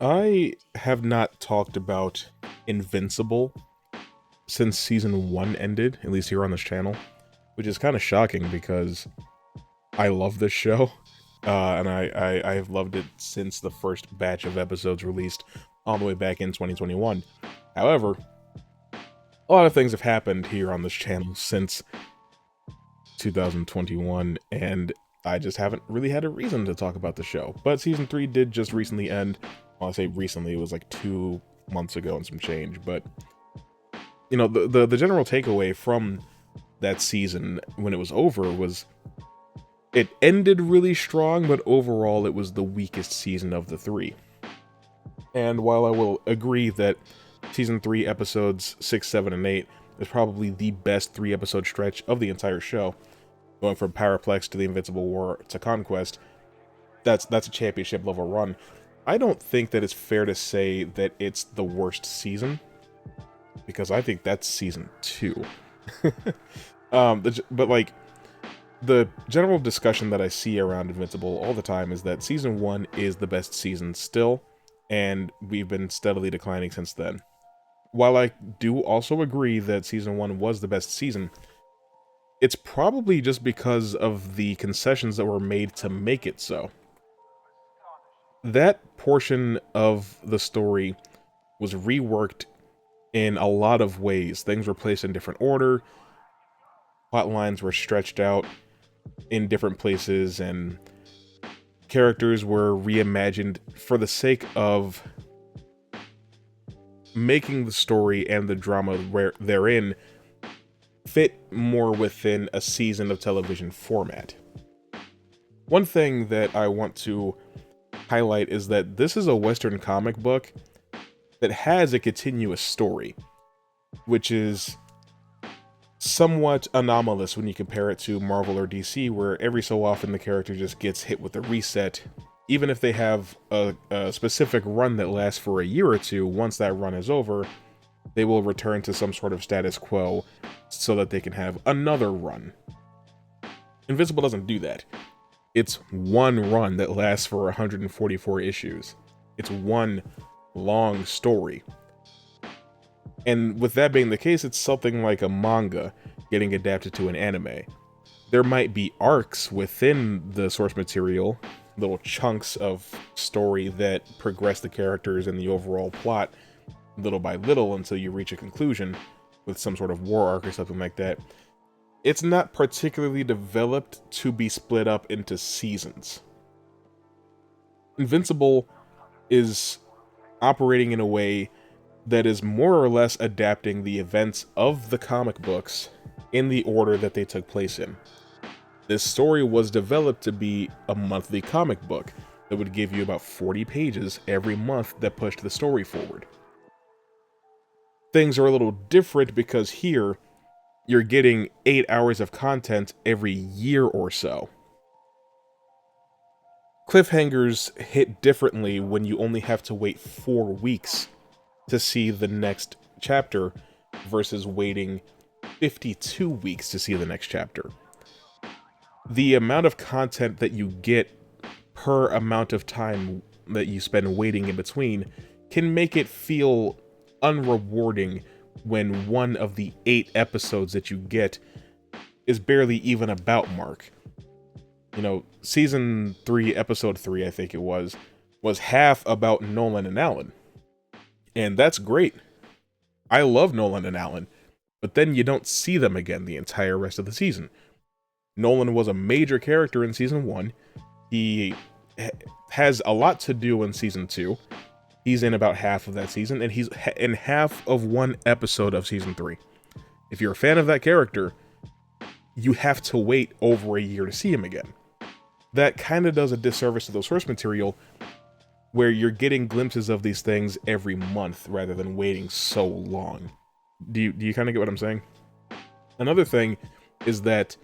I have not talked about Invincible since season 1 ended, at least here on this channel, which is kind of shocking because I love this show, and I have loved it since the first batch of episodes released all the way back in 2021. However, a lot of things have happened here on this channel since 2021, and I just haven't really had a reason to talk about the show. But season 3 did just recently end. Well, I say recently, it was like 2 months ago and some change, but the general takeaway from that season when it was over was it ended really strong, but overall it was the weakest season of the three. And while I will agree that season 3 episodes 6, 7, and 8 is probably the best 3-episode stretch of the entire show, going from Powerplex to the Invincible War to Conquest, that's a championship level run. I don't think that it's fair to say that it's the worst season, because I think that's season 2. But like, the general discussion that I see around Invincible all the time is that season 1 is the best season still, and we've been steadily declining since then. While I do also agree that season 1 was the best season, it's probably just because of the concessions that were made to make it so. That portion of the story was reworked in a lot of ways. Things were placed in different order, plot lines were stretched out in different places, and characters were reimagined for the sake of making the story and the drama therein fit more within a season of television format. One thing that I want to highlight is that this is a Western comic book that has a continuous story, which is somewhat anomalous when you compare it to Marvel or DC, where every so often the character just gets hit with a reset. Even if they have a specific run that lasts for a year or two, once that run is over, they will return to some sort of status quo so that they can have another run. Invincible doesn't do that. It's one run that lasts for 144 issues. It's one long story. And with that being the case, it's something like a manga getting adapted to an anime. There might be arcs within the source material, little chunks of story that progress the characters and the overall plot little by little until you reach a conclusion with some sort of war arc or something like that. It's not particularly developed to be split up into seasons. Invincible is operating in a way that is more or less adapting the events of the comic books in the order that they took place in. This story was developed to be a monthly comic book that would give you about 40 pages every month that pushed the story forward. Things are a little different because here, you're getting 8 hours of content every year or so. Cliffhangers hit differently when you only have to wait 4 weeks to see the next chapter versus waiting 52 weeks to see the next chapter. The amount of content that you get per amount of time that you spend waiting in between can make it feel unrewarding when one of the 8 episodes that you get is barely even about Mark. Season 3, episode 3, I think it was half about Nolan and Alan. And that's great. I love Nolan and Alan, but then you don't see them again the entire rest of the season. Nolan was a major character in season 1. He has a lot to do in season 2. He's in about half of that season, and he's in half of one episode of season 3. If you're a fan of that character, you have to wait over a year to see him again. That kind of does a disservice to the source material, where you're getting glimpses of these things every month rather than waiting so long. Do you kind of get what I'm saying? Another thing is that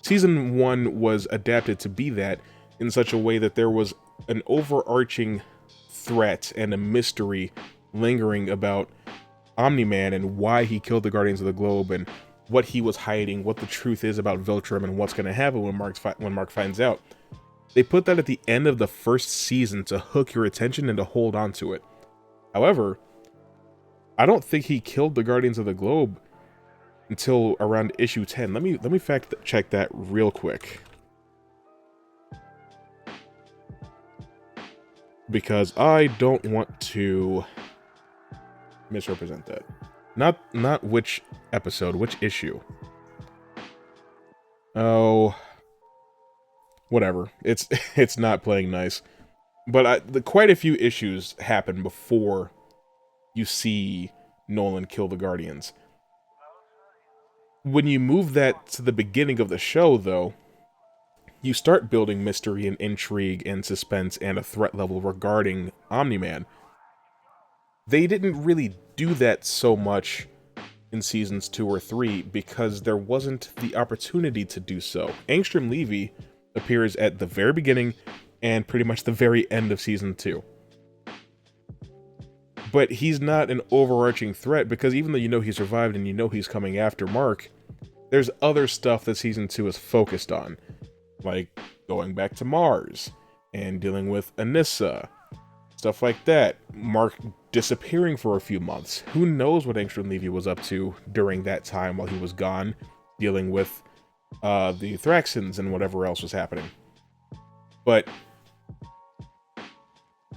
season 1 was adapted to be that in such a way that there was an overarching threat and a mystery lingering about Omni-Man and why he killed the Guardians of the Globe and what he was hiding, what the truth is about Viltrum, and what's going to happen when Mark finds out. They put that at the end of the first season to hook your attention and to hold on to it. However, I don't think he killed the Guardians of the Globe until around issue 10. Let me fact check that real quick, because I don't want to misrepresent that. Not which episode, which issue. Oh, whatever. It's not playing nice. But quite a few issues happen before you see Nolan kill the Guardians. When you move that to the beginning of the show, though, you start building mystery and intrigue and suspense and a threat level regarding Omni-Man. They didn't really do that so much in seasons 2 or 3 because there wasn't the opportunity to do so. Angstrom Levy appears at the very beginning and pretty much the very end of season 2. But he's not an overarching threat because even though you know he survived and you know he's coming after Mark, there's other stuff that season 2 is focused on, like going back to Mars and dealing with Anissa, stuff like that. Mark disappearing for a few months. Who knows what Angstrom Levy was up to during that time while he was gone, dealing with the Thraxans and whatever else was happening. But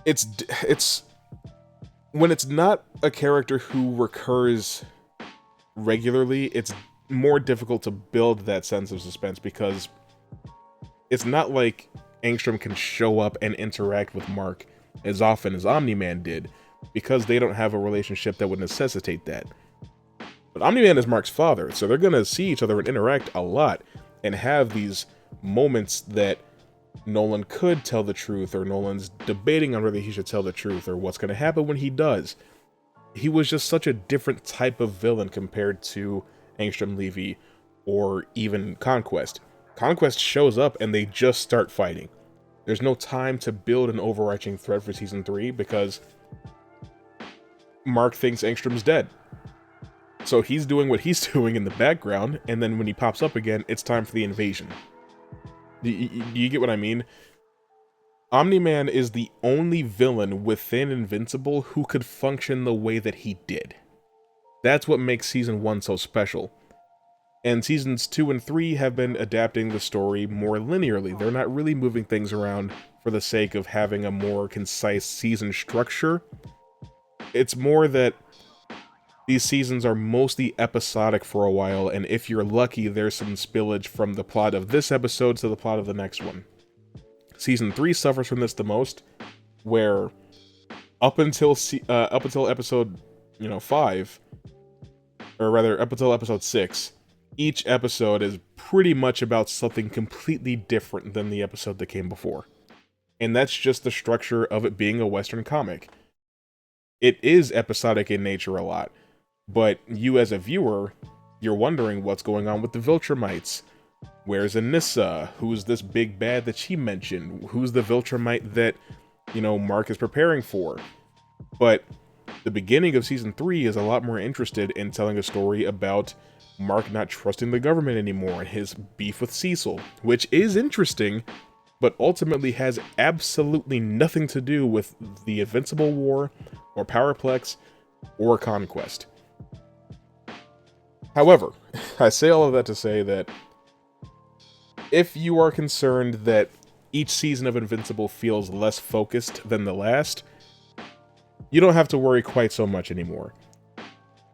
it's when it's not a character who recurs regularly, it's more difficult to build that sense of suspense because it's not like Angstrom can show up and interact with Mark as often as Omni-Man did, because they don't have a relationship that would necessitate that. But Omni-Man is Mark's father, so they're gonna see each other and interact a lot, and have these moments that Nolan could tell the truth, or Nolan's debating on whether he should tell the truth, or what's gonna happen when he does. He was just such a different type of villain compared to Angstrom Levy, or even Conquest. Conquest shows up and they just start fighting. There's no time to build an overarching threat for season 3 because Mark thinks Angstrom's dead. So he's doing what he's doing in the background, and then when he pops up again, it's time for the invasion. Do you get what I mean? Omni-Man is the only villain within Invincible who could function the way that he did. That's what makes season 1 so special. And seasons 2 and 3 have been adapting the story more linearly. They're not really moving things around for the sake of having a more concise season structure. It's more that these seasons are mostly episodic for a while, and if you're lucky, there's some spillage from the plot of this episode to the plot of the next one. Season 3 suffers from this the most, where up until episode 5, or rather up until episode 6, each episode is pretty much about something completely different than the episode that came before. And that's just the structure of it being a Western comic. It is episodic in nature a lot, but you as a viewer, you're wondering what's going on with the Viltrumites. Where's Anissa? Who's this big bad that she mentioned? Who's the Viltrumite that, Mark is preparing for? But the beginning of season 3 is a lot more interested in telling a story about Mark not trusting the government anymore and his beef with Cecil, which is interesting, but ultimately has absolutely nothing to do with the Invincible War, or Powerplex, or Conquest. However, I say all of that to say that if you are concerned that each season of Invincible feels less focused than the last, you don't have to worry quite so much anymore.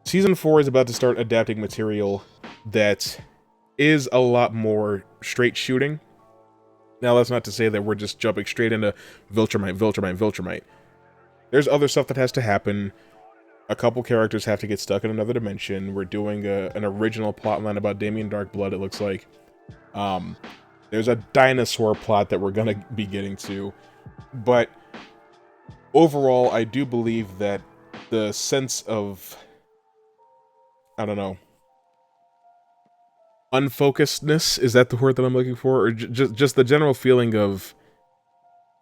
Season 4 is about to start adapting material that is a lot more straight shooting. Now, that's not to say that we're just jumping straight into Viltrumite. There's other stuff that has to happen. A couple characters have to get stuck in another dimension. We're doing an original plotline about Damien Darkblood, it looks like. There's a dinosaur plot that we're gonna be getting to. But overall, I do believe that the sense of, unfocusedness, is that the word that I'm looking for? Or just the general feeling of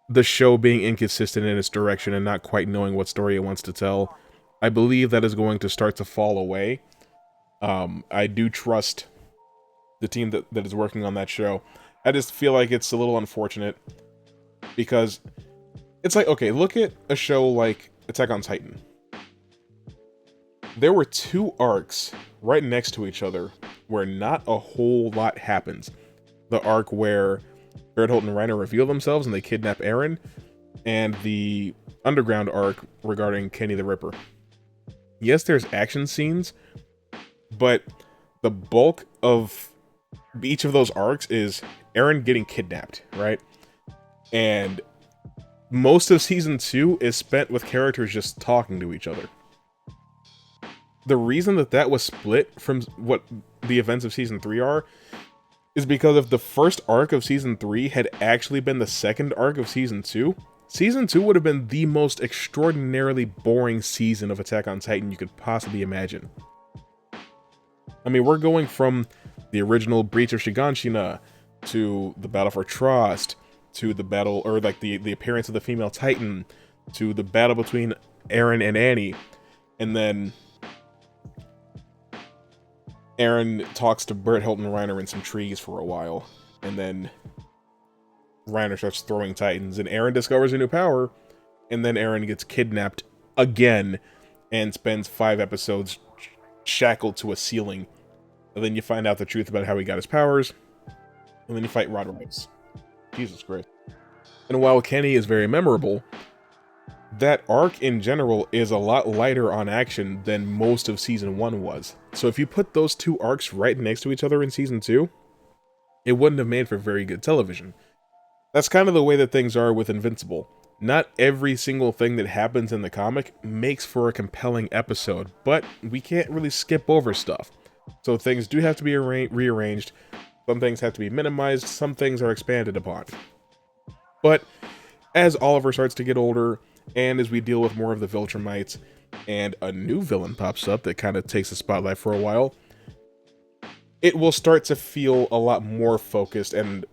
the show being inconsistent in its direction and not quite knowing what story it wants to tell. I believe that is going to start to fall away. I do trust the team that is working on that show. I just feel like it's a little unfortunate Because it's like, okay, look at a show like Attack on Titan. There were 2 arcs right next to each other where not a whole lot happens. The arc where Bertholdt and Reiner reveal themselves and they kidnap Eren, and the underground arc regarding Kenny the Ripper. Yes, there's action scenes, but the bulk of each of those arcs is Eren getting kidnapped, right? And most of season 2 is spent with characters just talking to each other. The reason that was split from what the events of season 3 are is because if the first arc of season 3 had actually been the second arc of season 2, season 2 would have been the most extraordinarily boring season of Attack on Titan you could possibly imagine. I mean, we're going from the original Breach of Shiganshina to the Battle for Trust, to the battle, or like the appearance of the female Titan, to the battle between Eren and Annie, and then Eren talks to Bertholdt and Reiner in some trees for a while, and then Reiner starts throwing Titans, and Eren discovers a new power, and then Eren gets kidnapped again, and spends 5 episodes shackled to a ceiling, and then you find out the truth about how he got his powers, and then you fight Roderick. Jesus Christ. And while Kenny is very memorable, that arc in general is a lot lighter on action than most of season 1 was. So if you put those 2 arcs right next to each other in season 2, it wouldn't have made for very good television. That's kind of the way that things are with Invincible. Not every single thing that happens in the comic makes for a compelling episode, but we can't really skip over stuff. So things do have to be rearranged, some things have to be minimized, some things are expanded upon. But as Oliver starts to get older, and as we deal with more of the Viltrumites, and a new villain pops up that kind of takes the spotlight for a while, it will start to feel a lot more focused and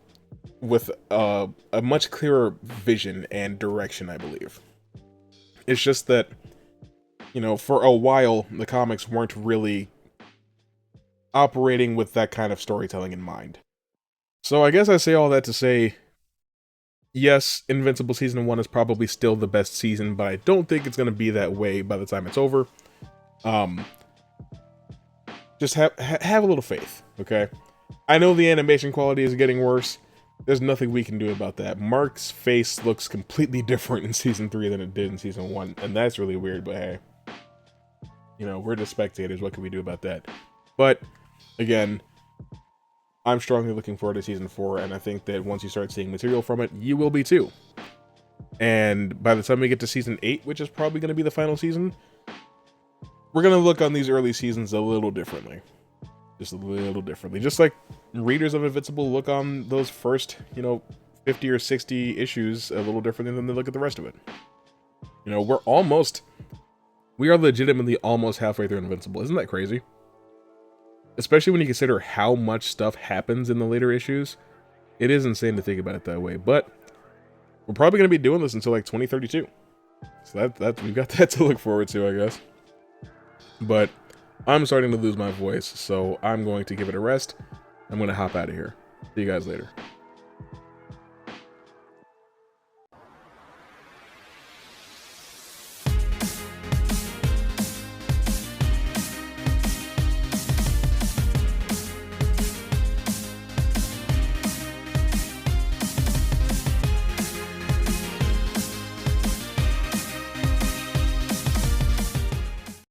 with a much clearer vision and direction, I believe. It's just that, you know, for a while, the comics weren't really operating with that kind of storytelling in mind. So I guess I say all that to say, yes, Invincible Season 1 is probably still the best season, but I don't think it's going to be that way by the time it's over. Just have a little faith, okay? I know the animation quality is getting worse. There's nothing we can do about that. Mark's face looks completely different in Season 3 than it did in Season 1, and that's really weird, but hey. You know, we're just spectators, what can we do about that? But, again, I'm strongly looking forward to Season 4, and I think that once you start seeing material from it, you will be too. And by the time we get to Season 8, which is probably going to be the final season, we're going to look on these early seasons a little differently. Just a little differently. Just like readers of Invincible look on those first, 50 or 60 issues a little differently than they look at the rest of it. You know, we are legitimately almost halfway through Invincible. Isn't that crazy? Especially when you consider how much stuff happens in the later issues. It is insane to think about it that way, but we're probably going to be doing this until like 2032. So that we've got that to look forward to, I guess. But I'm starting to lose my voice, so I'm going to give it a rest. I'm going to hop out of here. See you guys later.